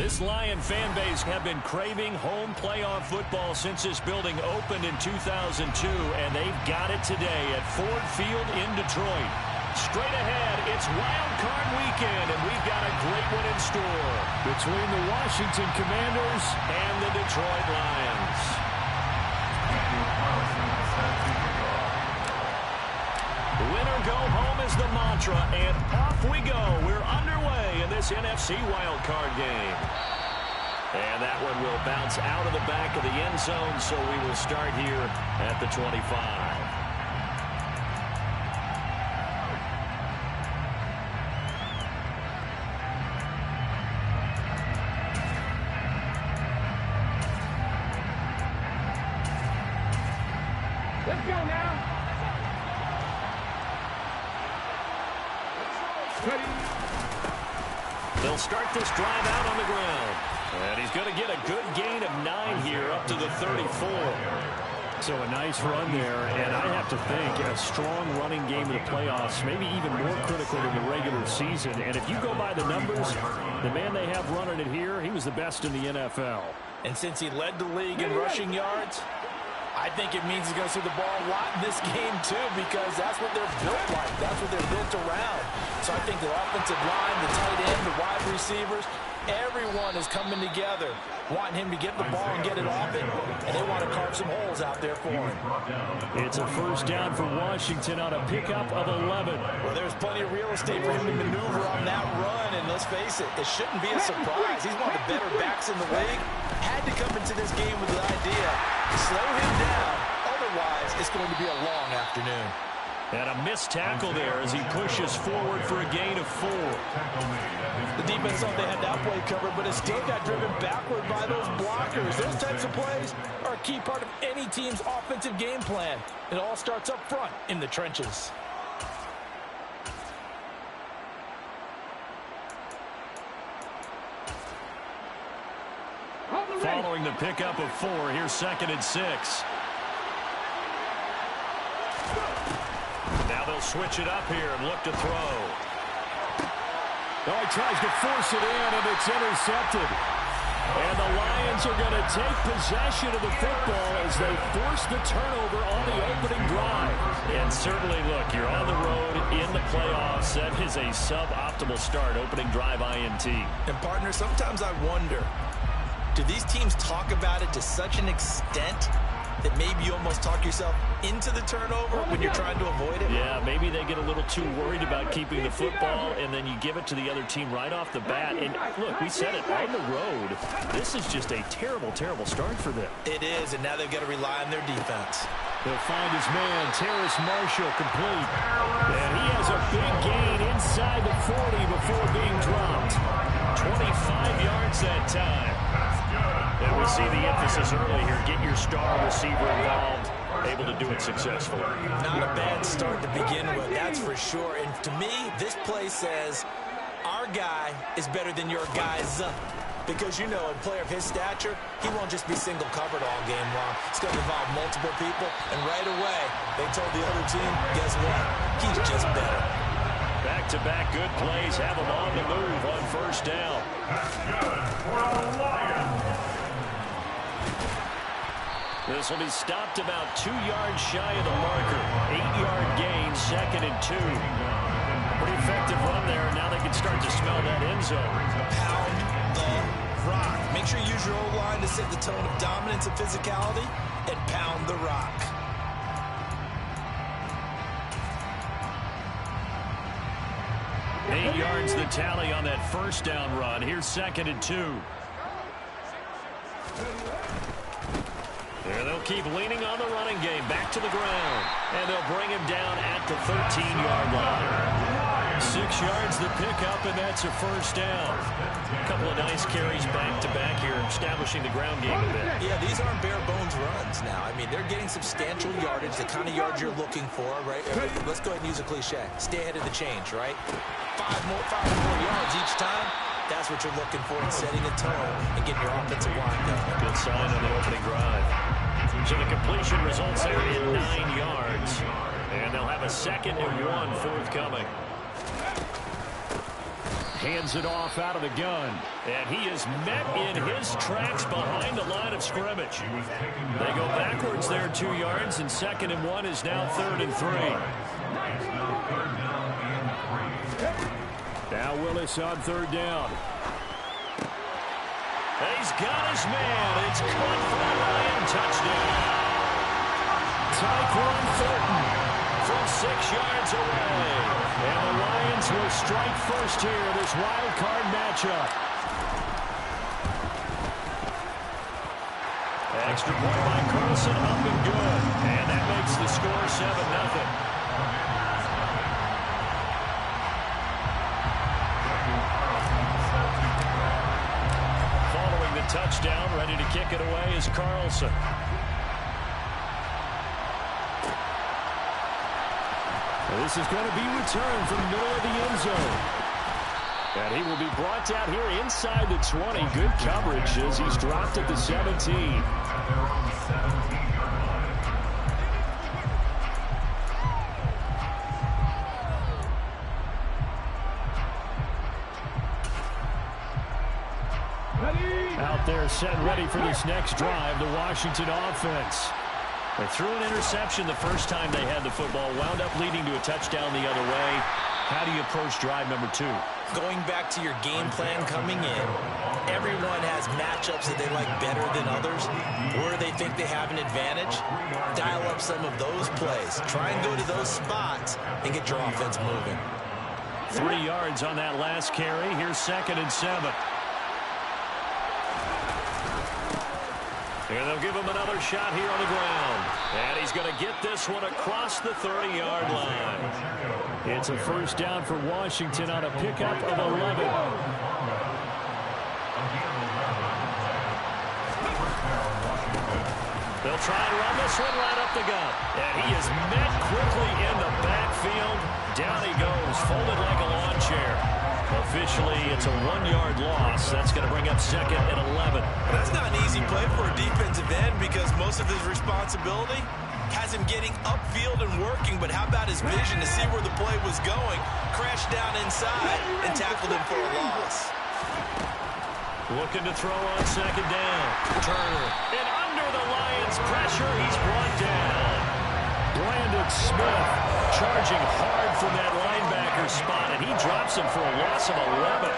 This Lion fan base have been craving home playoff football since this building opened in 2002, and they've got it today at Ford Field in Detroit. Straight ahead, it's Wild Card Weekend, and we've got a great one in store between the Washington Commanders and the Detroit Lions. Win or go home is the mantra, and off we go. We're underway in this NFC Wild Card game. And that one will bounce out of the back of the end zone, so we will start here at the 25. Let's go now. They'll start this drive out on the ground. And he's going to get a good gain of 9 here up to the 34. So a nice run there, and I have to think a strong running game in the playoffs, maybe even more critical than the regular season. And if you go by the numbers, the man they have running it here, he was the best in the NFL. And since he led the league in rushing yards, I think it means he's going to see the ball a lot in this game, too, because that's what they're built like. That's what they're built around. So I think the offensive line, the tight end, the wide receivers, everyone is coming together, wanting him to get the ball and get it off it, and they want to carve some holes out there for him. It's a first down for Washington on a pickup of 11. Well, there's plenty of real estate for him to maneuver on that run, and let's face it, it shouldn't be a surprise. He's one of the better backs in the league. Had to come into this game with the idea to slow him down. Otherwise, it's going to be a long afternoon. And a missed tackle there as he pushes forward for a gain of 4. The defense thought they had that play covered, but it still got driven backward by those blockers. Those types of plays are a key part of any team's offensive game plan. It all starts up front in the trenches. Following the pickup of 4, here's 2nd and 6. Now they'll switch it up here and look to throw. Oh, he tries to force it in, and it's intercepted. And the Lions are going to take possession of the football as they force the turnover on the opening drive. And certainly, look, you're on the road in the playoffs. That is a suboptimal start, opening drive INT. And, partner, sometimes I wonder, do these teams talk about it to such an extent that maybe you almost talk yourself into the turnover when you're trying to avoid it? Yeah, maybe they get a little too worried about keeping the football, and then you give it to the other team right off the bat. And, look, we said it, on the road, this is just a terrible, terrible start for them. It is, and now they've got to rely on their defense. They'll find his man, Terrace Marshall, complete. And he has a big gain inside the 40 before being dropped. 25 yards that time. And we see the emphasis early here. Get your star receiver involved. Able to do it successfully. Not a bad start to begin with, that's for sure. And to me, this play says our guy is better than your guy's. Because, you know, a player of his stature, he won't just be single covered all game long. It's going to involve multiple people. And right away, they told the other team, guess what? He's just better. Back-to-back good plays have him on the move on first down. This will be stopped about 2 yards shy of the marker. 8-yard gain, 2nd and 2. Pretty effective run there. Now they can start to smell that end zone. Pound the rock. Make sure you use your O-line to set the tone of dominance and physicality, and pound the rock. Eight yards the tally on that first down run. Here's 2nd and 2. There they'll keep leaning on the running game. Back to the ground. And they'll bring him down at the 13-yard line. 6 yards the pickup, and that's a first down. A couple of nice carries back-to-back here, establishing the ground game a bit. Yeah, these aren't bare-bones runs now. I mean, they're getting substantial yardage, the kind of yards you're looking for, right? Let's go ahead and use a cliche. Stay ahead of the change, right? 5 more yards each time. That's what you're looking for in setting a tone and getting your offensive line going. Good sign on the opening drive. So the completion results there in 9 yards. And they'll have a 2nd and 1 forthcoming. Hands it off out of the gun. And he is met in his tracks behind the line of scrimmage. They go backwards there 2 yards, and 2nd and 1 is now 3rd and 3. Now Willis on 3rd down. He's got his man. It's caught for a Lion touchdown. Tyquan Thornton from 6 yards away. And the Lions will strike first here, this wild card matchup. Extra point by Carlson, up and good. And that makes the score 7-0. Touchdown, ready to kick it away is Carlson. This is going to be returned from the middle of the end zone. And he will be brought down here inside the 20. Good coverage as he's dropped at the 17. Out there set ready for this next drive, the Washington offense. They threw an interception the first time they had the football, wound up leading to a touchdown the other way. How do you approach drive number 2? Going back to your game plan coming in, everyone has matchups that they like better than others, where they think they have an advantage. Dial up some of those plays. Try and go to those spots and get your offense moving. 3 yards on that last carry. Here's 2nd and 7. And they'll give him another shot here on the ground. And he's going to get this one across the 30-yard line. It's a first down for Washington on a pickup of 11. They'll try and run this one right up the gut. And he is met quickly in the backfield. Down he goes, folded like a lawn chair. Officially, it's a 1-yard loss. That's going to bring up 2nd and 11. That's not an easy play for a defensive end because most of his responsibility has him getting upfield and working, but how about his vision to see where the play was going, crashed down inside, and tackled him for a loss. Looking to throw on 2nd down. Turner. And under the Lions' pressure, he's brought down. Brandon Smith charging hard from that linebacker spot, and he drops him for a loss of 11.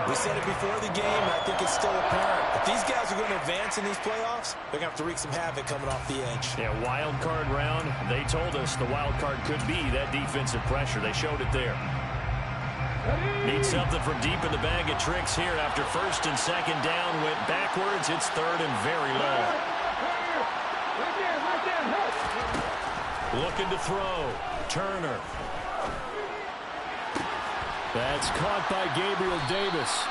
We said it before the game, and I think it's still apparent. If these guys are going to advance in these playoffs, they're going to have to wreak some havoc coming off the edge. Yeah, wild card round. They told us the wild card could be that defensive pressure. They showed it there. Need something from deep in the bag of tricks here after 1st and 2nd down. Went backwards. It's 3rd and very low. Looking to throw. Turner. That's caught by Gabriel Davis.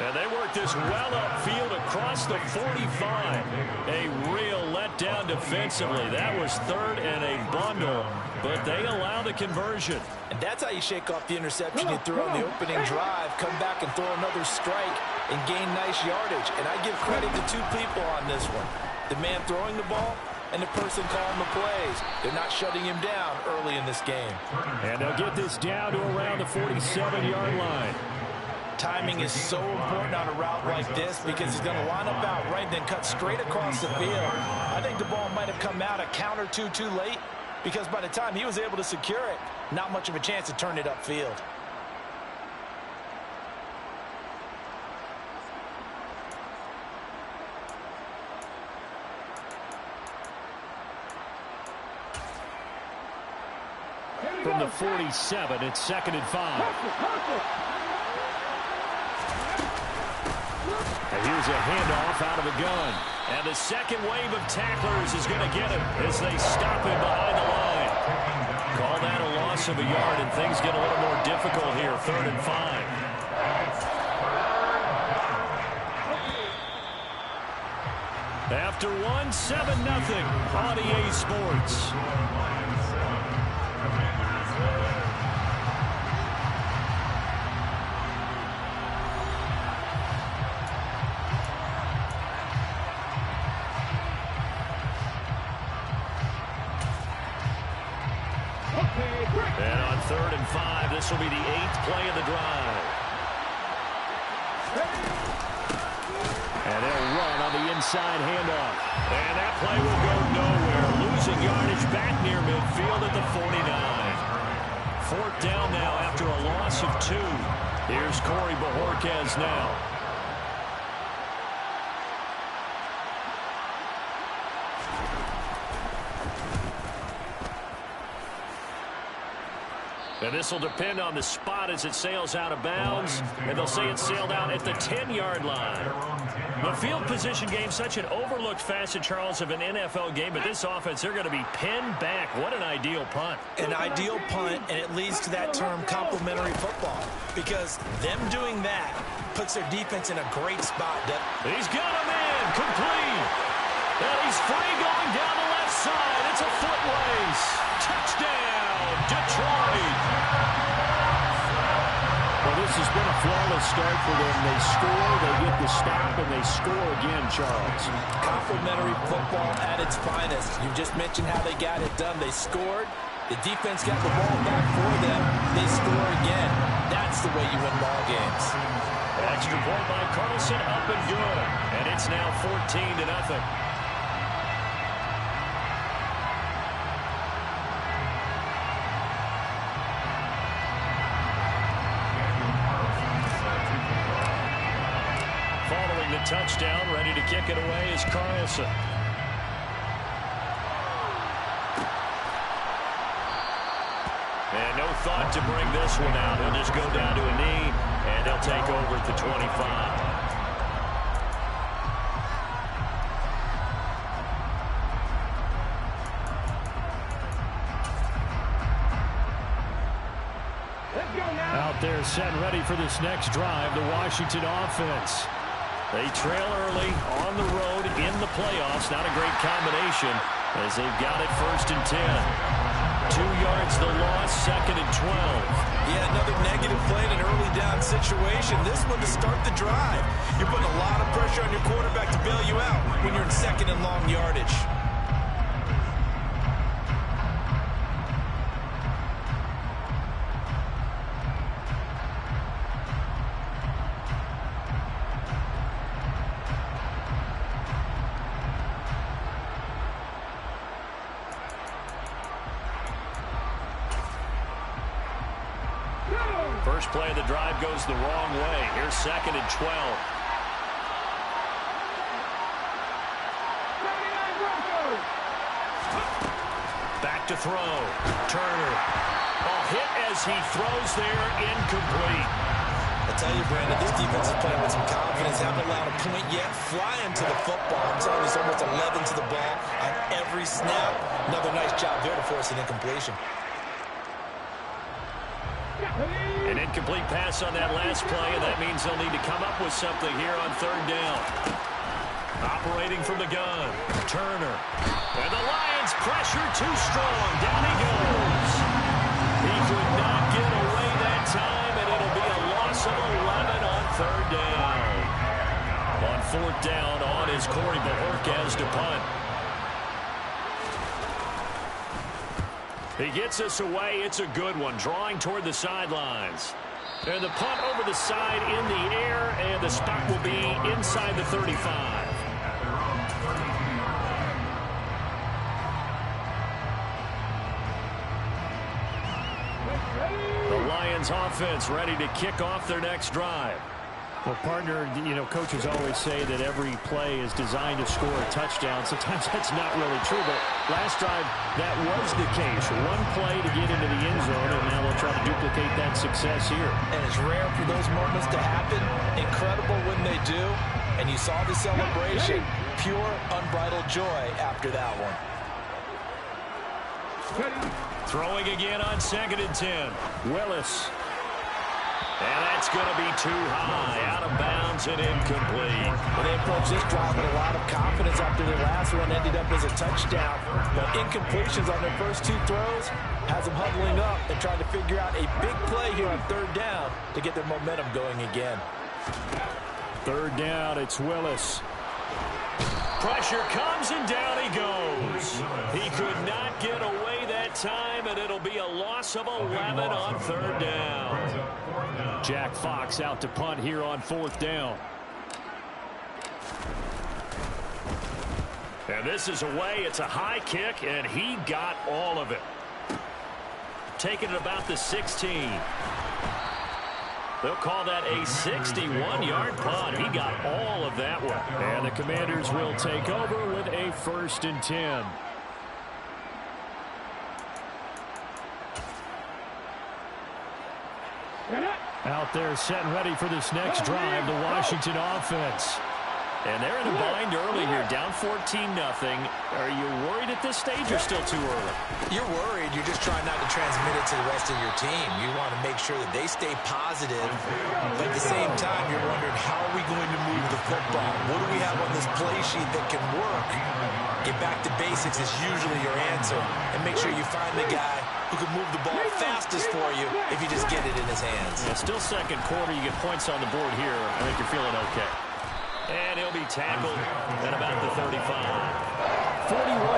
And they work this well upfield across the 45. A real letdown defensively. That was 3rd and a bundle, but they allow the conversion. And that's how you shake off the interception you threw on the opening drive, come back and throw another strike and gain nice yardage. And I give credit to 2 people on this one. The man throwing the ball and the person calling the plays. They're not shutting him down early in this game. And they'll get this down to around the 47-yard line. Timing is so important on a route like this because he's going to line up out right and then cut straight across the field. I think the ball might have come out a count or two too late because by the time he was able to secure it, not much of a chance to turn it upfield. From the 47, it's 2nd and 5. And here's a handoff out of the gun. And the second wave of tacklers is going to get him as they stop him behind the line. Call that a loss of a yard, and things get a little more difficult here. 3rd and 5. After 1, 7-0 on EA Sports. And on 3rd and 5, this will be the 8th play of the drive. And they'll run on the inside handoff. And that play will go nowhere. Losing yardage back near midfield at the 49. Fourth down now after a loss of 2. Here's Corey Bojorquez now. And this will depend on the spot as it sails out of bounds. And they'll say it sailed out at the 10-yard line. The field position game, such an overlooked facet, Charles, of an NFL game. But this offense, they're going to be pinned back. What an ideal punt. An ideal punt, and it leads to that term complementary football. Because them doing that puts their defense in a great spot. He's got him in, complete. And he's free going down the left side. It's a foot race. Touchdown, Detroit. Well, this has been a flawless start for them. They score, they get the stop, and they score again, Charles. Complementary football at its finest. You just mentioned how they got it done. They scored. The defense got the ball back for them. They score again. That's the way you win ball games. Extra point by Carlson, up and good. And it's now 14-0. Following the touchdown, ready to kick it away is Carlson. And no thought to bring this one out. He'll just go down to a knee, and they'll take over at the 25. Out there set ready for this next drive, the Washington offense. They trail early on the road in the playoffs. Not a great combination as they've got it 1st and 10. 2 yards the loss, 2nd and 12. Yeah, another negative play in an early down situation. This one to start the drive. You're putting a lot of pressure on your quarterback to bail you out when you're in 2nd and long yardage. First play of the drive goes the wrong way. Here's 2nd and 12. Back to throw. Turner. Hit as he throws there, incomplete. I tell you, Brandon, this defense is playing with some confidence. Haven't allowed a point yet. Flying to the football. I'm telling you, it's almost 11 to the ball on every snap. Another nice job there to force an incompletion. An incomplete pass on that last play, and that means they'll need to come up with something here on 3rd down. Operating from the gun, Turner. And the Lions pressure too strong. Down he goes. He could not get away that time, and it'll be a loss of 11 on 3rd down. On 4th down, on is Corey Bojorquez to punt. He gets us away. It's a good one. Drawing toward the sidelines. And the punt over the side in the air, and the spot will be inside the 35. The Lions offense ready to kick off their next drive. Well, partner, coaches always say that every play is designed to score a touchdown. Sometimes that's not really true, but last drive, that was the case. One play to get into the end zone, and now they'll try to duplicate that success here. And it's rare for those moments to happen. Incredible when they do. And you saw the celebration. Pure, unbridled joy after that one. Throwing again on 2nd and 10. Willis. And that's going to be too high, out of bounds and incomplete. Well, they approached this drive with a lot of confidence after their last one ended up as a touchdown. But incompletions on their first 2 throws has them huddling up and trying to figure out a big play here on 3rd down to get their momentum going again. 3rd down, it's Willis. Pressure comes and down he goes. He could not get away that that time, and it'll be a loss of 11 on 3rd down. Jack Fox out to punt here on 4th down. And this is away. It's a high kick, and he got all of it. Taking it about the 16. They'll call that a 61-yard punt. He got all of that one. And the Commanders will take over with a 1st and 10. Out there set and ready for this next drive, the Washington offense. And they're in a bind early here, down 14-0. Are you worried at this stage or still too early? You're worried. You're just trying not to transmit it to the rest of your team. You want to make sure that they stay positive. But at the same time, you're wondering, how are we going to move the football? What do we have on this play sheet that can work? Get back to basics is usually your answer. And make sure you find the guy who can move the ball fastest for you if you just get it in his hands. Yeah, still 2nd quarter. You get points on the board here. I think you're feeling okay. And he'll be tackled at about the 35. 41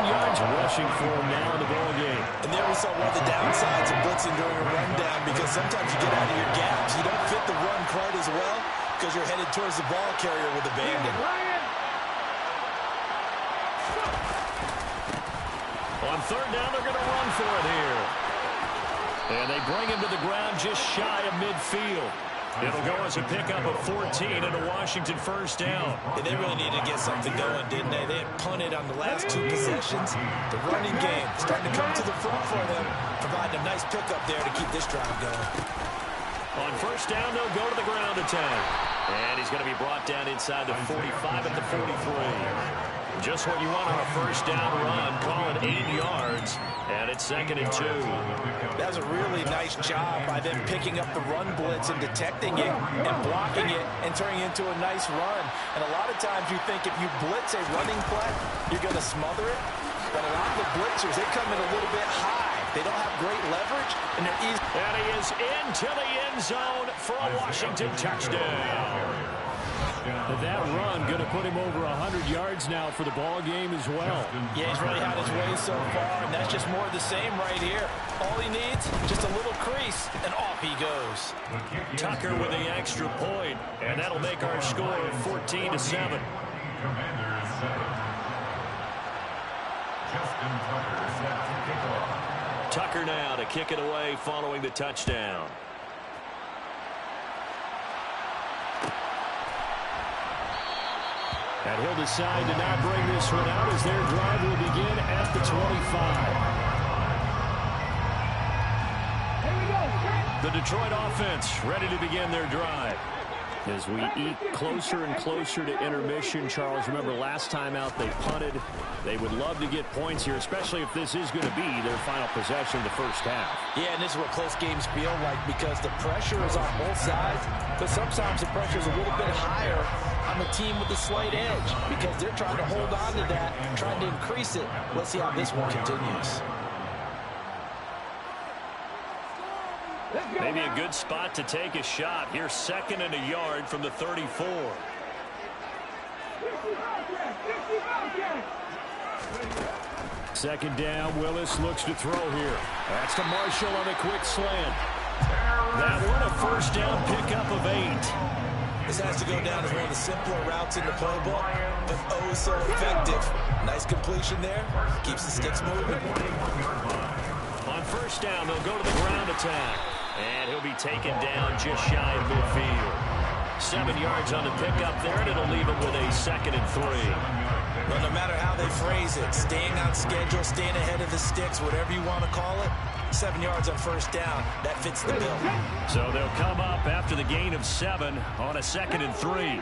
yards rushing for him now in the ball game. And there we saw one of the downsides of blitzing during a rundown, because sometimes you get out of your gaps. You don't fit the run quite as well because you're headed towards the ball carrier with abandon. On 3rd down, they're going to run for it here. And they bring him to the ground just shy of midfield. It'll go as a pickup of 14 and a Washington 1st down. And they really needed to get something going, didn't they? They had punted on the last 2 possessions. The running game starting to come to the front for them, providing a nice pickup there to keep this drive going. On 1st down, they'll go to the ground attack. And he's going to be brought down inside the 45 at the 43. Just what you want on a 1st down run. Call it 8 yards. And it's 2nd and 2. That was a really nice job by them picking up the run blitz and detecting it and blocking it and turning it into a nice run. And a lot of times you think if you blitz a running play, you're going to smother it. But a lot of the blitzers, they come in a little bit high. They don't have great leverage, and they're easy. And he is into the end zone for a Washington touchdown. That run going to put him over 100 yards now for the ball game as well. Yeah, he's really had his way so far, and that's just more of the same right here. All he needs, just a little crease, and off he goes. Tucker with the extra point, and that'll make our score 14-7. Tucker now to kick it away following the touchdown. And he'll decide to not bring this one out as their drive will begin at the 25. The Detroit offense ready to begin their drive. As we eat closer and closer to intermission, Charles, remember last time out they punted. They would love to get points here, especially if this is going to be their final possession of the 1st half. Yeah, and this is what close games feel like, because the pressure is on both sides, but sometimes the pressure is a little bit higher on the team with the slight edge, because they're trying to hold on to that, trying to increase it. Let's see how this one continues. Maybe a good spot to take a shot. Here's 2nd and a yard from the 34. Second down, Willis looks to throw here. That's to Marshall on a quick slant. That one a 1st down pickup of 8. This has to go down as one of the simpler routes in the playbook, but oh so effective. Nice completion there. Keeps the sticks moving. On 1st down, they'll go to the ground attack. And he'll be taken down just shy of midfield. 7 yards on the pickup there, and it'll leave him with a 2nd and 3. Well, no matter how they phrase it, staying on schedule, staying ahead of the sticks, whatever you want to call it, 7 yards on 1st down, that fits the bill. So they'll come up after the gain of 7 on a 2nd and 3.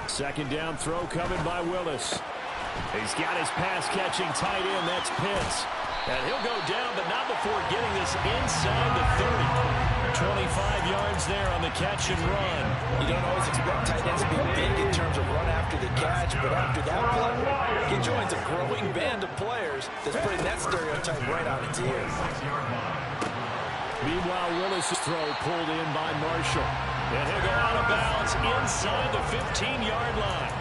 Second down throw coming by Willis. He's got his pass-catching tight end. That's Pitts. And he'll go down, but not before getting this inside the 30. 25 yards there on the catch and run. You don't always expect tight ends to be big in terms of run after the catch, but after that play, he joins a growing band of players that's putting that stereotype right on its ear. Meanwhile, Willis' throw pulled in by Marshall. And he'll go out of bounds inside the 15-yard line.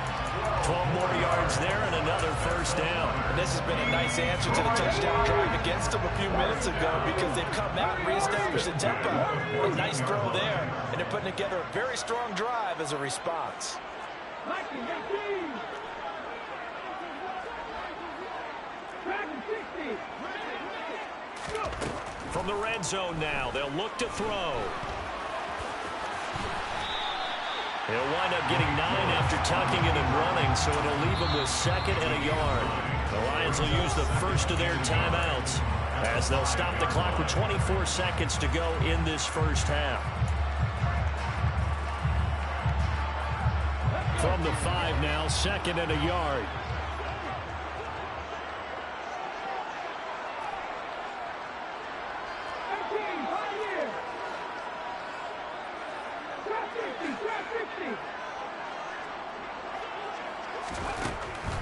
12 more yards there and another first down. And this has been a nice answer to the touchdown drive against them a few minutes ago because they've come out and reestablished the tempo. A nice throw there, and they're putting together a very strong drive as a response. From the red zone now, they'll look to throw. He'll wind up getting 9 after tucking it and running, so it'll leave him with 2nd and a yard. The Lions will use the first of their timeouts as they'll stop the clock with 24 seconds to go in this first half. From the 5 now, 2nd and a yard.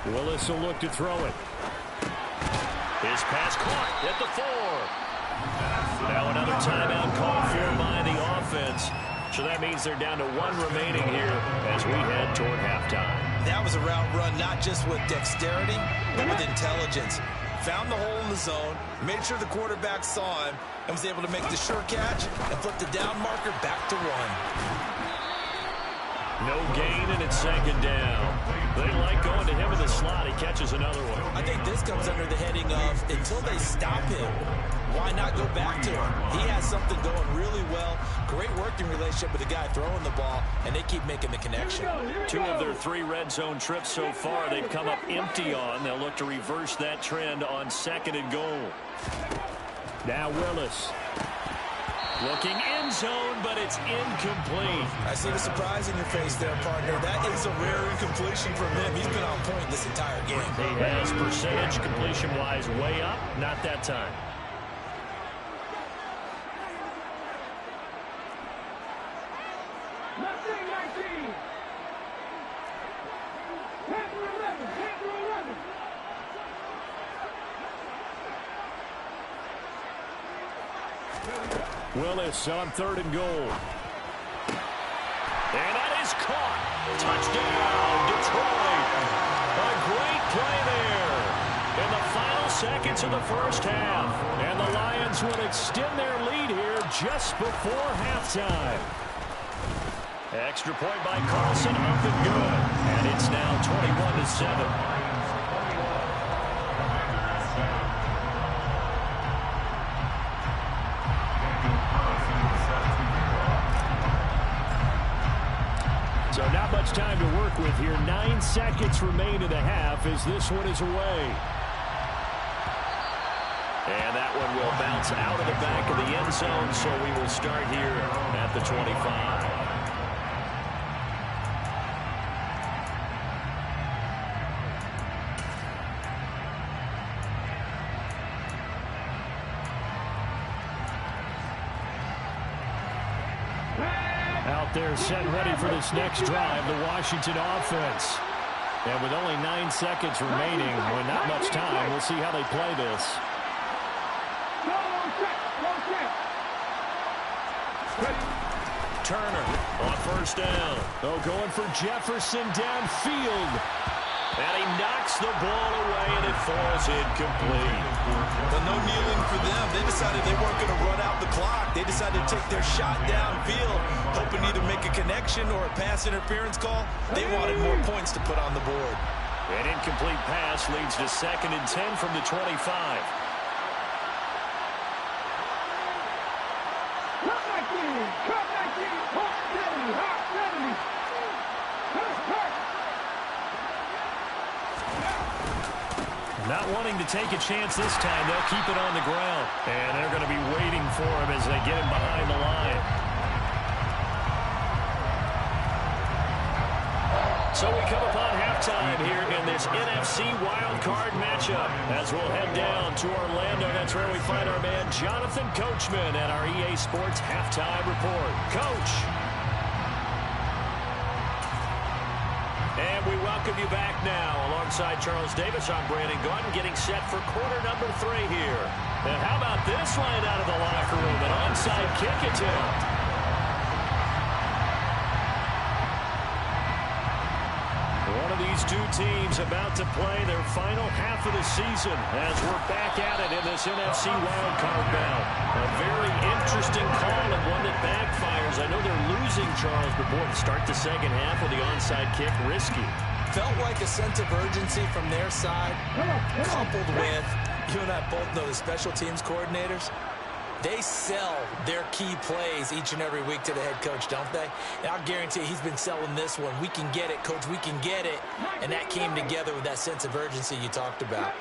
Willis will look to throw it. His pass caught at the 4. Now another timeout called for by the offense. So that means they're down to 1 remaining here as we head toward halftime. That was a route run not just with dexterity, but with intelligence. Found the hole in the zone, made sure the quarterback saw him, and was able to make the sure catch and flip the down marker back to 1. No gain, and it's 2nd down. They like going to him in the slot. He catches another one. I think this comes under the heading of until they stop him, why not go back to him? He has something going really well. Great working relationship with the guy throwing the ball, and they keep making the connection. 2 of their 3 red zone trips so far they've come up empty on. They'll look to reverse that trend on 2nd and goal. Now Willis. Looking end zone, but it's incomplete. I see the surprise in your face there, partner. That is a rare incompletion from him. He's been on point this entire game. He has percentage completion-wise way up. Not that time. Willis on 3rd and goal. And that is caught. Touchdown, Detroit. A great play there in the final seconds of the first half. And the Lions will extend their lead here just before halftime. Extra point by Carlson, up and good. And it's now 21-7. So not much time to work with here. 9 seconds remain in the half as this one is away. And that one will bounce out of the back of the end zone, so we will start here at the 25. They're set ready for this next drive, the Washington offense. And with only 9 seconds remaining, with not much time, we'll see how they play this. Turner on first down. Oh, going for Jefferson downfield. And he knocks the ball away, and it falls incomplete. But no kneeling for them. They decided they weren't going to run out the clock. They decided to take their shot downfield, hoping to either make a connection or a pass interference call. They wanted more points to put on the board. An incomplete pass leads to 2nd and 10 from the 25. Not wanting to take a chance this time, they'll keep it on the ground. And they're going to be waiting for him as they get him behind the line. So we come upon halftime here in this NFC wildcard matchup as we'll head down to Orlando. That's where we find our man Jonathan Coachman at our EA Sports Halftime Report. Coach. And we welcome you back now. Alongside Charles Davis, I'm Brandon Gunn, getting set for quarter number 3 here. And how about this line out of the locker room? An onside kick attempt. These two teams about to play their final half of the season as we're back at it in this NFC wildcard bout. A very interesting call and one that backfires. I know they're losing, Charles, but boy, to start the second half with the onside kick, risky. Felt like a sense of urgency from their side, coupled with, you and I both know the special teams coordinators, they sell their key plays each and every week to the head coach, don't they? And I'll guarantee he's been selling this one. We can get it, coach, we can get it. And that came together with that sense of urgency you talked about.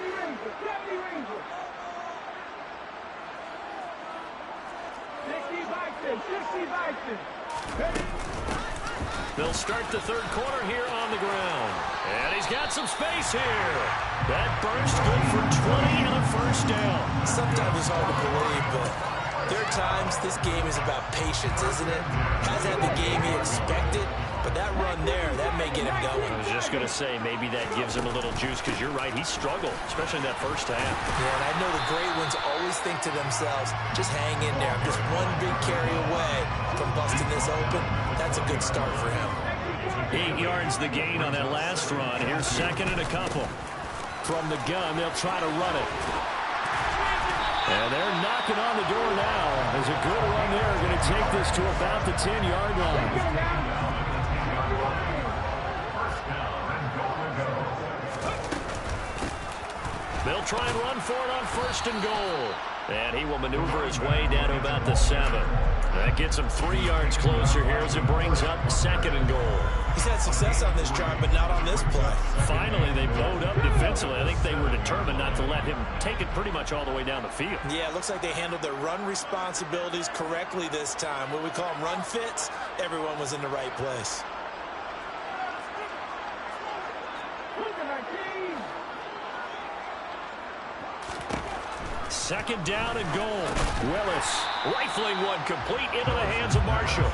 They'll start the third quarter here on the ground. And he's got some space here. That burst good for 20 and a first down. Sometimes it's hard to believe, but there are times this game is about patience, isn't it? Hasn't had the game he expected, but that run there, that may get him going. I was just going to say, maybe that gives him a little juice, because you're right, he struggled, especially in that first half. Yeah, and I know the great ones always think to themselves, just hang in there. Just one big carry away from busting this open. That's a good start for him. 8 yards the gain on that last run. Here's second and a couple. From the gun, they'll try to run it. And they're knocking on the door now. There's a good run there. Going to take this to about the 10-yard line. They'll try and run for it on first and goal. And he will maneuver his way down to about the 7. That gets him 3 yards closer here as it brings up second and goal. He's had success on this drive, but not on this play. Finally, they bowed up defensively. I think they were determined not to let him take it pretty much all the way down the field. Yeah, it looks like they handled their run responsibilities correctly this time. What we call them run fits, everyone was in the right place. Second down and goal. Willis rifling one complete into the hands of Marshall.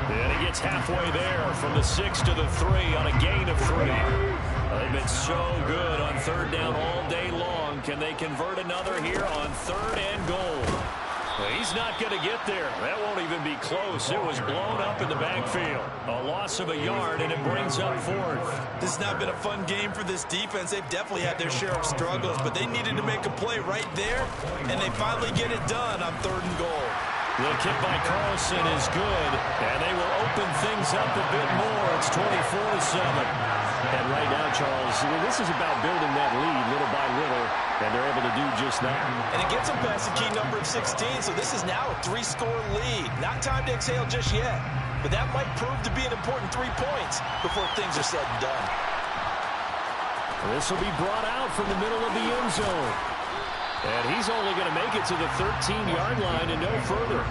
And he gets halfway there from the 6 to the 3 on a gain of 3. They've been so good on third down all day long. Can they convert another here on third and goal? Well, he's not going to get there. That won't even be close. It was blown up in the backfield. A loss of a yard, and it brings up fourth. This has not been a fun game for this defense. They've definitely had their share of struggles, but they needed to make a play right there, and they finally get it done on third and goal. The kick by Carlson is good, and they will open things up a bit more. It's 24-7. And right now, Charles, this is about building that lead little by little, and they're able to do just that. And it gets them past the key number of 16, so this is now a 3-score lead. Not time to exhale just yet, but that might prove to be an important 3 points before things are said and done. This will be brought out from the middle of the end zone. And he's only going to make it to the 13-yard line and no further.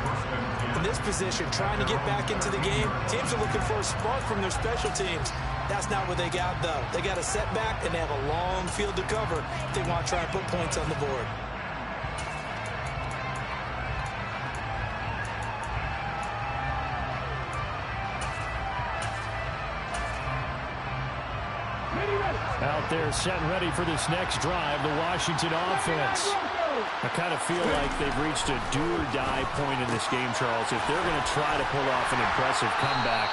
In this position, trying to get back into the game, teams are looking for a spark from their special teams. That's not what they got, though. They got a setback, and they have a long field to cover if they want to try and put points on the board. Out there set and ready for this next drive, the Washington offense. I kind of feel like they've reached a do-or-die point in this game, Charles. If they're going to try to pull off an impressive comeback,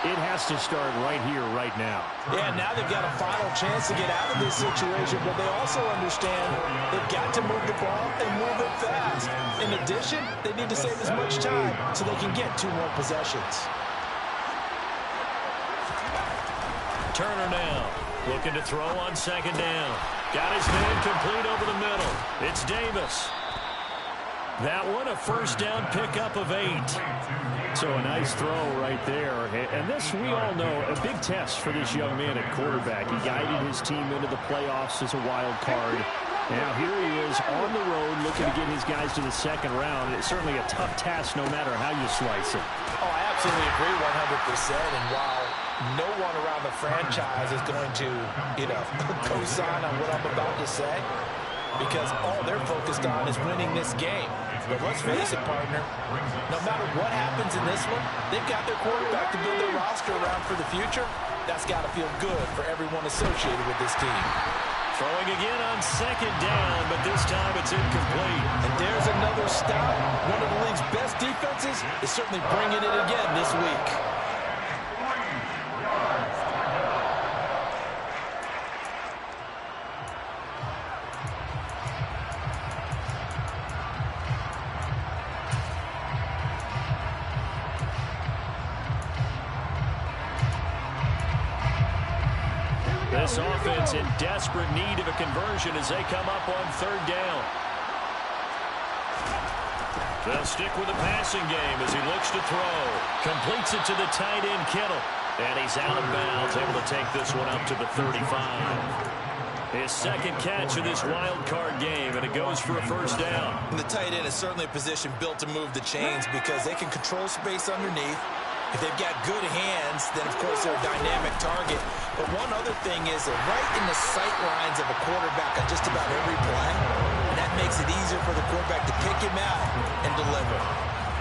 it has to start right here, right now. Yeah, now they've got a final chance to get out of this situation, but they also understand they've got to move the ball and move it fast. In addition, they need to save as much time so they can get 2 more possessions. Turner now, looking to throw on second down. Got his man complete over the middle. It's Davis. That one, a first down pickup of 8. So a nice throw right there. And this, we all know, a big test for this young man at quarterback. He guided his team into the playoffs as a wild card. Now here he is on the road looking to get his guys to the second round. It's certainly a tough task no matter how you slice it. Oh, I absolutely agree 100%. And while no one around the franchise is going to, co-sign on what I'm about to say, because all they're focused on is winning this game. But let's face it, partner, no matter what happens in this one, they've got their quarterback to build their roster around for the future. That's got to feel good for everyone associated with this team. Throwing again on second down, but this time it's incomplete. And there's another stop. One of the league's best defenses is certainly bringing it again this week. This offense in desperate need of a conversion as they come up on third down. They'll stick with the passing game as he looks to throw. Completes it to the tight end, Kittle. And he's out of bounds, able to take this one up to the 35. His second catch of this wild card game, and it goes for a first down. And the tight end is certainly a position built to move the chains because they can control space underneath. If they've got good hands, then, of course, they're a dynamic target. But one other thing is they're right in the sight lines of a quarterback on just about every play. And that makes it easier for the quarterback to pick him out and deliver.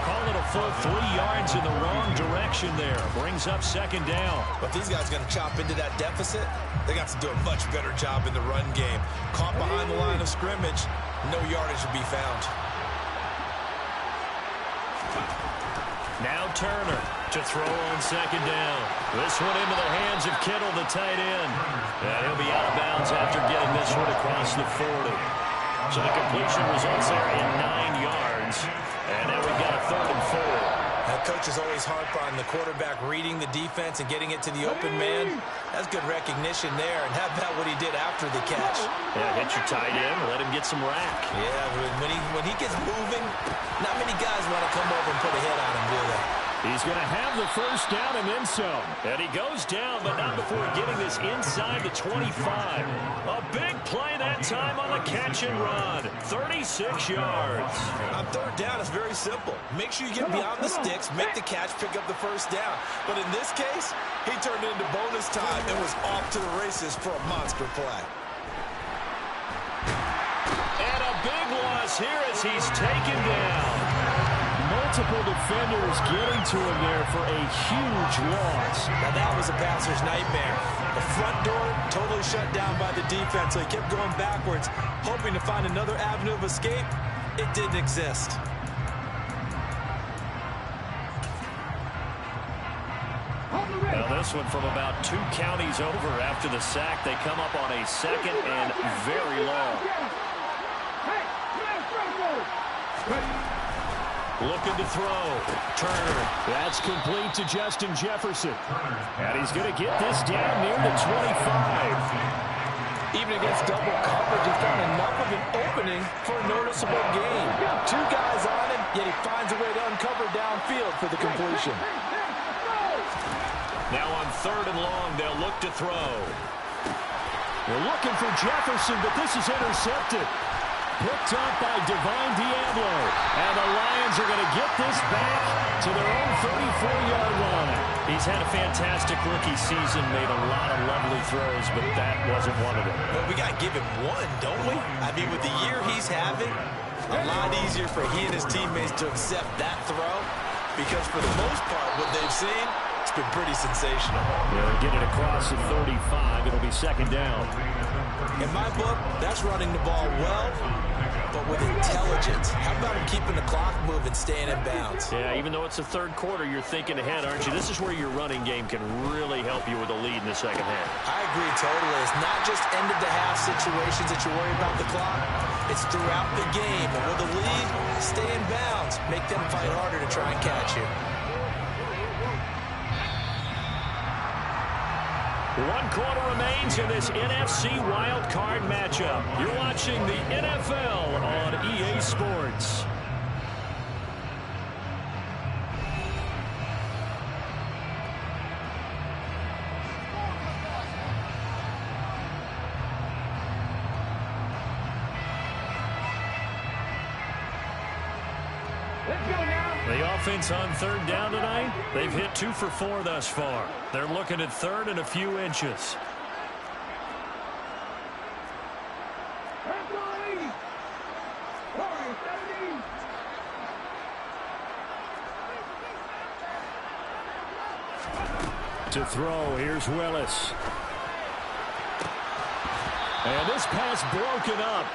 Call it a full 3 yards in the wrong direction there. Brings up second down. But these guys are going to chop into that deficit. They got to do a much better job in the run game. Caught behind the line of scrimmage, no yardage to be found. Now Turner to throw on second down. This one into the hands of Kittle, the tight end. And he'll be out of bounds after getting this one across the 40. So the completion results there in 9 yards. And now we've got a 3rd and 4. That coach is always harp on the quarterback reading the defense and getting it to the open man. That's good recognition there. And how about what he did after the catch? Yeah, hit your tight end, let him get some rack. Yeah, when he gets moving, not many guys want to come over and put a hit on him, do they? He's going to have the first down and then some. And he goes down, but not before getting this inside the 25. A big play that time on the catch and run. 36 yards. On third down, it's very simple. Make sure you get beyond the sticks, make the catch, pick up the first down. But in this case, he turned it into bonus time and was off to the races for a monster play. And a big loss here as he's taken down. Multiple defenders getting to him there for a huge loss. Now that was a passer's nightmare. The front door totally shut down by the defense, so he kept going backwards, hoping to find another avenue of escape. It didn't exist. Now this one from about 2 counties over after the sack. They come up on a 2nd and very long. Looking to throw. Turner. That's complete to Justin Jefferson. And he's going to get this down near the 25. Even against double coverage, he found enough of an opening for a noticeable gain. 2 guys on him, yet he finds a way to uncover downfield for the completion. Now on 3rd and long, they'll look to throw. They're looking for Jefferson, but this is intercepted. Picked up by Divine Diablo. And the Lions are going to get this back to their own 34-yard line. He's had a fantastic rookie season, made a lot of lovely throws, but that wasn't one of them. Well, we got to give him one, don't we? I mean, with the year he's having, a lot easier for he and his teammates to accept that throw because for the most part, what they've seen, it's been pretty sensational. Yeah, they get it across the 35. It'll be second down. In my book, that's running the ball well, but with intelligence. How about him keeping the clock moving, staying in bounds? Yeah, even though it's the 3rd quarter, you're thinking ahead, aren't you? This is where your running game can really help you with a lead in the second half. I agree totally. It's not just end-of-the-half situations that you worry about the clock. It's throughout the game. And with a lead, stay in bounds. Make them fight harder to try and catch you. 1 quarter remains in this NFC Wild Card matchup. You're watching the NFL on EA Sports. The offense on 3rd down tonight, they've hit 2 for 4 thus far. They're looking at 3rd and a few inches. To throw, here's Willis. And this pass broken up.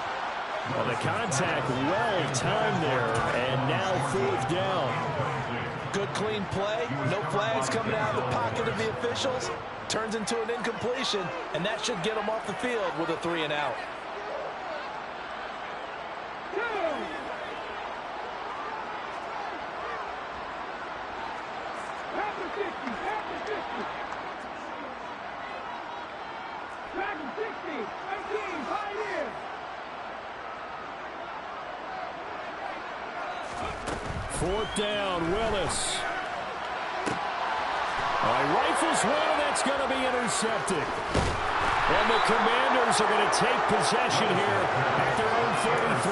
Well, the contact well timed there, and now 4th down. Good clean play, no flags coming out of the pocket of the officials. Turns into an incompletion, and that should get them off the field with a 3 and out. Fourth down, Willis. Rifles one, and that's going to be intercepted. And the Commanders are going to take possession here at their own 33.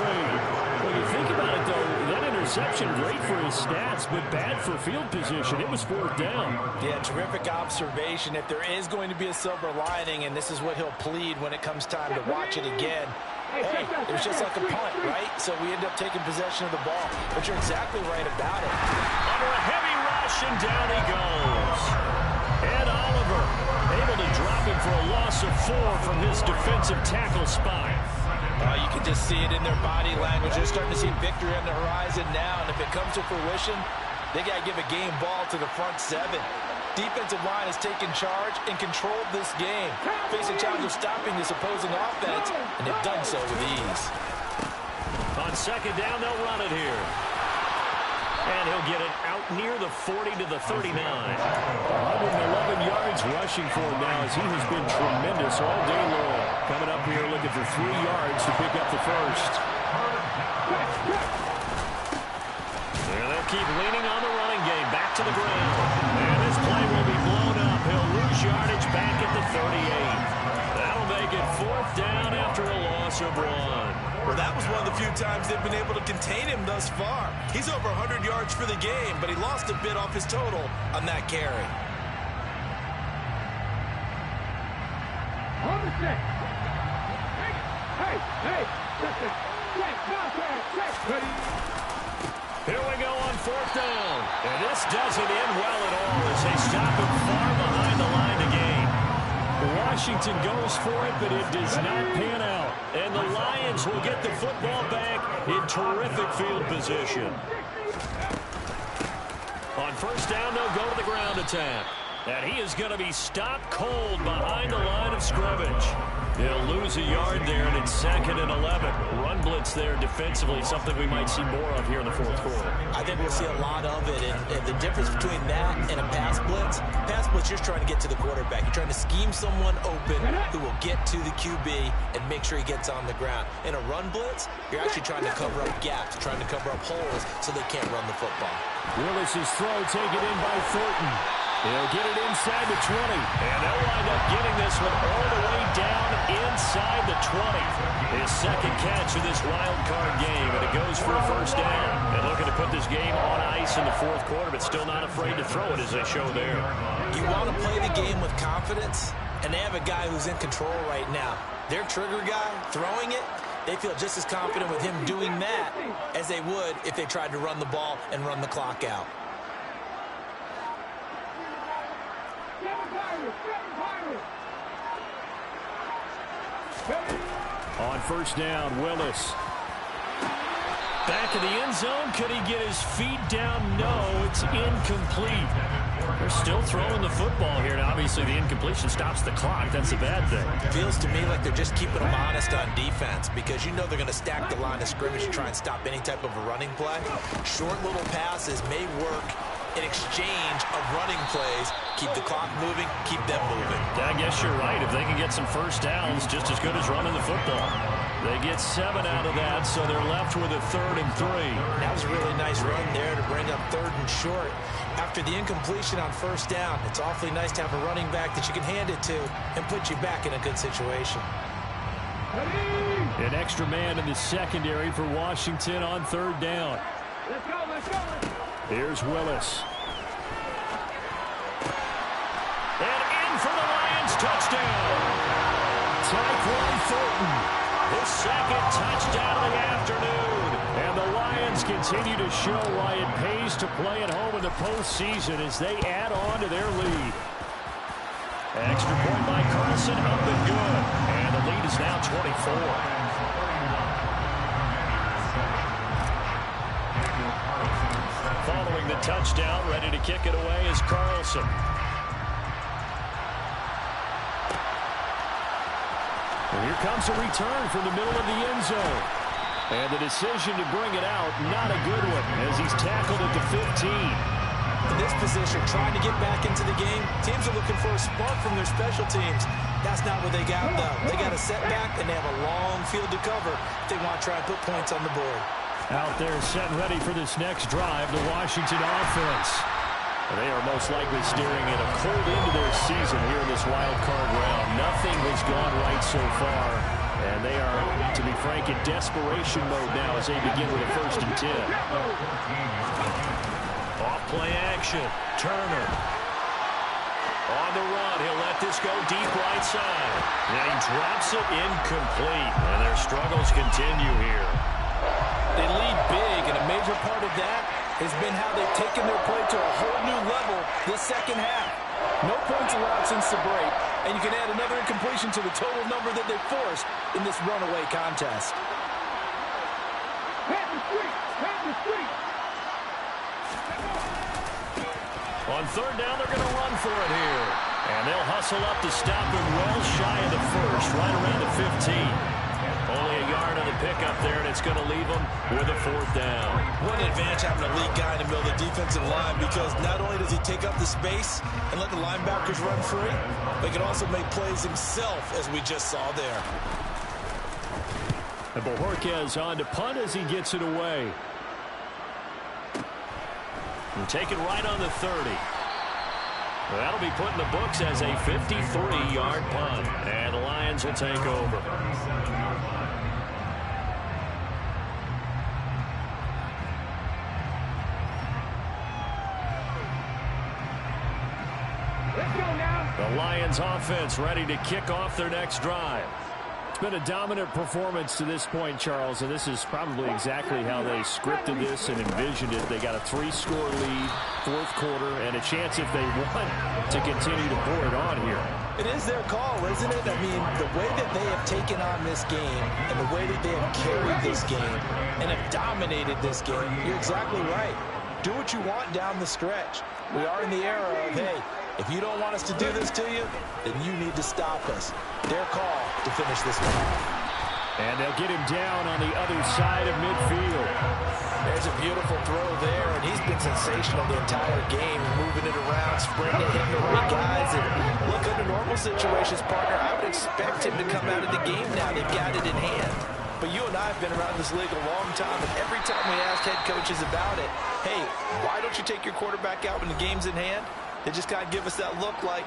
When you think about it, though, that interception, great for his stats, but bad for field position. It was fourth down. Yeah, terrific observation. If there is going to be a silver lining, and this is what he'll plead when it comes time to watch it again, hey, it was just like a punt, right? So we end up taking possession of the ball. But you're exactly right about it. Under a heavy rush, and down he goes. Ed Oliver able to drop him for a loss of 4 from his defensive tackle spot. You can just see it in their body language. They're starting to see victory on the horizon now. And if it comes to fruition, they got to give a game ball to the front 7. Defensive line has taken charge and controlled this game, facing challenge of stopping this opposing offense, and they've done so with ease. On second down, they'll run it here. And he'll get it out near the 40 to the 39. 111 yards rushing for him now, as he has been tremendous all day long. Coming up here looking for 3 yards to pick up the first. And they'll keep leaning on the running game. Back to the ground. And this play will be blown up. He'll lose yardage back at the 38. That'll make it fourth down after a loss of 1. Well, that was one of the few times they've been able to contain him thus far. He's over 100 yards for the game, but he lost a bit off his total on that carry. Here we go on fourth down. And this doesn't end well at all as they stop him far behind the line to gain. Washington goes for it, but it does not pan out. And the Lions will get the football back in terrific field position. On first down, they'll go to the ground attack. And he is going to be stopped cold behind the line of scrimmage. He'll lose a yard there, and it's 2nd and 11. Run blitz there defensively, something we might see more of here in the fourth quarter. I think we'll see a lot of it, and the difference between that and a pass blitz, you're trying to get to the quarterback. You're trying to scheme someone open who will get to the QB and make sure he gets on the ground. In a run blitz, you're actually trying to cover up gaps, trying to cover up holes so they can't run the football. Willis's throw taken in by Thornton. He'll get it inside the 20. And they'll wind up getting this one all the way down inside the 20. His second catch of this wild card game, and it goes for a first down. And looking to put this game on ice in the fourth quarter, but still not afraid to throw it as they show there. You want to play the game with confidence, and they have a guy who's in control right now. Their trigger guy, throwing it, they feel just as confident with him doing that as they would if they tried to run the ball and run the clock out. On first down, Willis. Back in the end zone. Could he get his feet down? No, it's incomplete. They're still throwing the football here. And obviously, the incompletion stops the clock. That's a bad thing. Feels to me like they're just keeping them honest on defense because you know they're going to stack the line of scrimmage to try and stop any type of a running play. Short little passes may work in exchange of running plays. Keep the clock moving, keep them moving. I guess you're right. If they can get some first downs, just as good as running the football. They get 7 out of that, so they're left with a 3rd and 3. That was a really nice run there to bring up 3rd and short. After the incompletion on first down, it's awfully nice to have a running back that you can hand it to and put you back in a good situation. An extra man in the secondary for Washington on 3rd down. Let's go, let's go. Here's Willis. And in for the Lions, touchdown. Tyquan Thornton. His 2nd touchdown of the afternoon. And the Lions continue to show why it pays to play at home in the postseason as they add on to their lead. Extra point by Carlson, up and good. And the lead is now 24. Following the touchdown, ready to kick it away is Carlson. And here comes a return from the middle of the end zone. And the decision to bring it out, not a good one, as he's tackled at the 15. In this position, trying to get back into the game, teams are looking for a spark from their special teams. That's not what they got, though. They got a setback, and they have a long field to cover if they want to try and put points on the board. Out there set ready for this next drive, the Washington offense. They are most likely staring at a cold end to their season here in this wild card round. Nothing has gone right so far, and they are, to be frank, in desperation mode now as they begin with a 1st and 10. Off play action. Turner. On the run, he'll let this go deep right side. Now he drops it incomplete, and their struggles continue here. They lead big, and a major part of that has been how they've taken their play to a whole new level this second half. No points allowed since the break, and you can add another incompletion to the total number that they've forced in this runaway contest. On 3rd down, they're going to run for it here. And they'll hustle up to stop him well shy of the 1st, right around the 15. Only a yard on the pickup there, and it's going to leave them with a 4th down. What an advantage having a lead guy in the middle of the defensive line, because not only does he take up the space and let the linebackers run free, but he can also make plays himself, as we just saw there. And Bojorquez on to punt as he gets it away. And take it right on the 30. Well, that'll be put in the books as a 53-yard punt. And the Lions will take over. The Lions offense ready to kick off their next drive. It's been a dominant performance to this point, Charles, and this is probably exactly how they scripted this and envisioned it. They got a 3-score lead, 4th quarter, and a chance if they want to continue to pour it on here. It is their call, isn't it? I mean, the way that they have taken on this game and the way that they have carried this game and have dominated this game, you're exactly right. Do what you want down the stretch. We are in the era of, hey, if you don't want us to do this to you, then you need to stop us. Their call to finish this one off. And they'll get him down on the other side of midfield. There's a beautiful throw there, and he's been sensational the entire game, moving it around, sprinting, hitting the right guys. And look, under normal situations, partner, I would expect him to come out of the game now. They've got it in hand. But you and I have been around this league a long time, and every time we ask head coaches about it, hey, why don't you take your quarterback out when the game's in hand? They just kind of give us that look like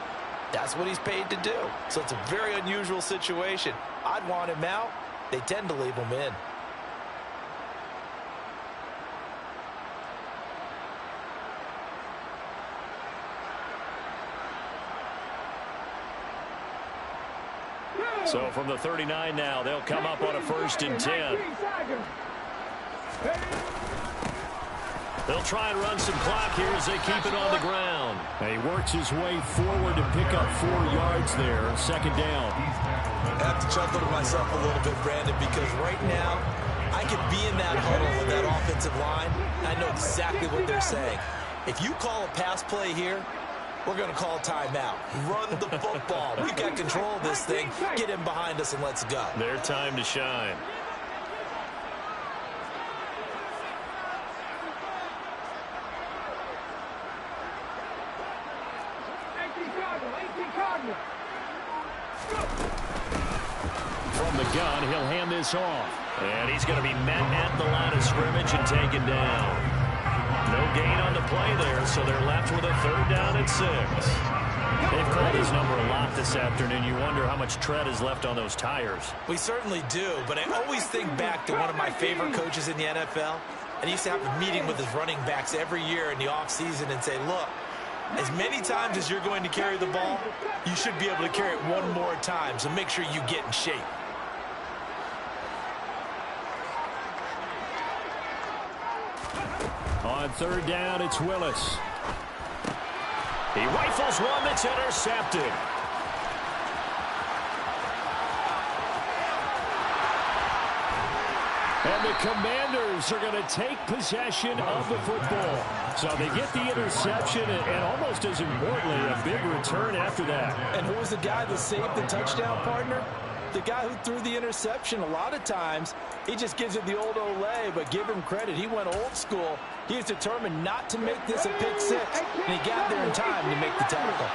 that's what he's paid to do. So it's a very unusual situation. I'd want him out. They tend to leave him in. So from the 39 now, they'll come up on a 1st and 10. They'll try and run some clock here as they keep it on the ground. And he works his way forward to pick up 4 yards there, 2nd down. I have to chuckle to myself a little bit, Brandon, because right now I could be in that huddle with that offensive line, and I know exactly what they're saying. If you call a pass play here, we're going to call timeout. Run the football. We've got control of this thing. Get him behind us and let's go. Their time to shine. From the gun, he'll hand this off. And he's going to be met at the line of scrimmage and taken down. No gain on the play there, so they're left with a 3rd down and 6. They've called his number a lot this afternoon. You wonder how much tread is left on those tires. We certainly do, but I always think back to one of my favorite coaches in the NFL, and he used to have a meeting with his running backs every year in the offseason and say, look, as many times as you're going to carry the ball, you should be able to carry it one more time, so make sure you get in shape. On 3rd down, it's Willis. He rifles one that's intercepted. And the Commanders are going to take possession of the football. So they get the interception and almost as importantly, a big return after that. And who was the guy that saved the touchdown, partner? The guy who threw the interception. A lot of times, he just gives it the old Olay, but give him credit. He went old school. He was determined not to make this a pick 6, and he got there in time to make the tackle.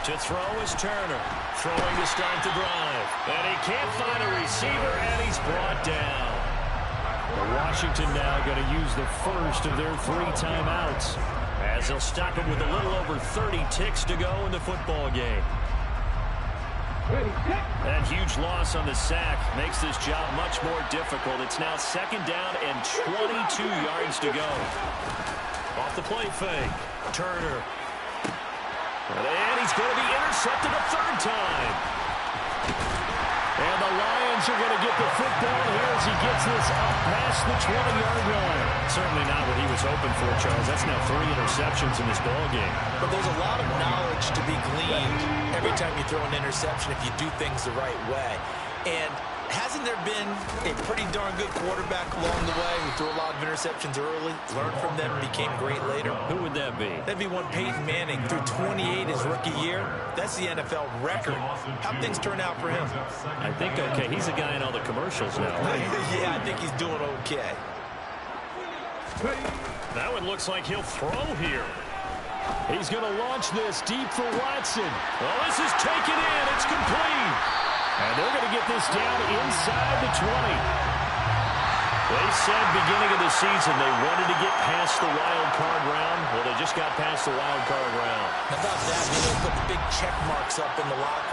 To throw is Turner. Throwing to start the drive. And he can't find a receiver, and he's brought down. Washington now going to use the first of their 3 timeouts, as they'll stop him with a little over 30 ticks to go in the football game. That huge loss on the sack makes this job much more difficult. It's now 2nd down and 22 yards to go. Off the play fake. Turner. And he's going to be intercepted a 3rd time. And the Lions are going to get the football here as he gets this up past the 20-yard line. Certainly not what he was hoping for, Charles. That's now 3 interceptions in this ball game. But there's a lot of knowledge to be gleaned every time you throw an interception if you do things the right way. And hasn't there been a pretty darn good quarterback along the way who threw a lot of interceptions early, learned from them, became great later? Who would that be? That'd be one Peyton Manning. Threw 28 his rookie year. That's the NFL record. How'd things turn out for him? I think okay. He's a guy in all the commercials now. Yeah, I think he's doing okay. That one looks like he'll throw here. He's going to launch this deep for Watson. Well, this is taken in. It's complete. And they're going to get this down inside the 20. They said beginning of the season they wanted to get past the wild card round. Well, they just got past the wild card round. How about that? They put the big check marks up in the locker room.